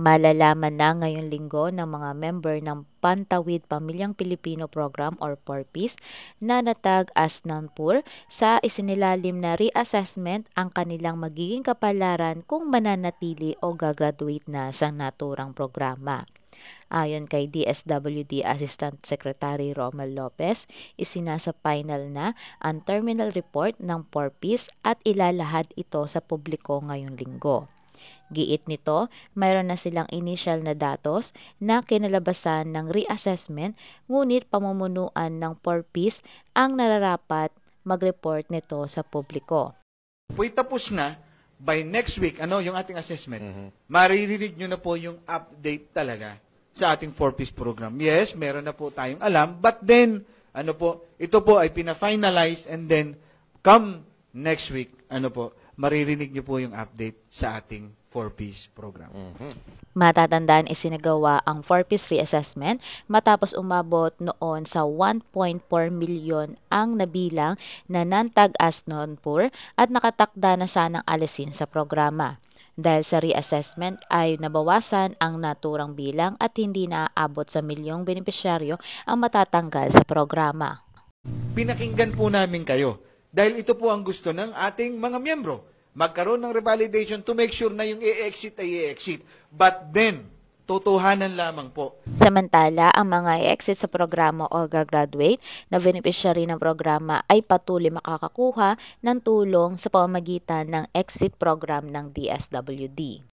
Malalaman na ngayong linggo ng mga member ng Pantawid Pamilyang Pilipino Program or PORPIS na natag as non-poor sa isinilalim na reassessment ang kanilang magiging kapalaran kung mananatili o gagraduate na sa naturang programa. Ayon kay DSWD Assistant Secretary Romel Lopez, isinasa final na ang terminal report ng PORPIS at ilalahad ito sa publiko ngayong linggo. Giit nito, mayroon na silang initial na datos na kinalabasan ng reassessment, ngunit pamumunuan ng PORPIS ang nararapat mag-report nito sa publiko. Po'y tapos na, by next week, yung ating assessment, maririnig nyo na po yung update talaga sa ating 4-piece program. Yes, meron na po tayong alam, but then, ito po ay pina-finalize and then, come next week, maririnig nyo po yung update sa ating 4-piece program. Matatandaan isinagawa ang 4-piece reassessment matapos umabot noon sa 1.4 milyon ang nabilang na non-tag as non-poor at nakatakda na sanang alisin sa programa. Dahil sa reassessment ay nabawasan ang naturang bilang at hindi naaabot sa milyong benepisyaryo ang matatanggal sa programa. Pinakinggan po namin kayo dahil ito po ang gusto ng ating mga miyembro. Magkaroon ng revalidation to make sure na yung i-exit ay i-exit. But then, totohanan lamang po. Samantala, ang mga i-exit sa programa o gagraduate na beneficiary ng programa ay patuloy makakakuha ng tulong sa pamamagitan ng exit program ng DSWD.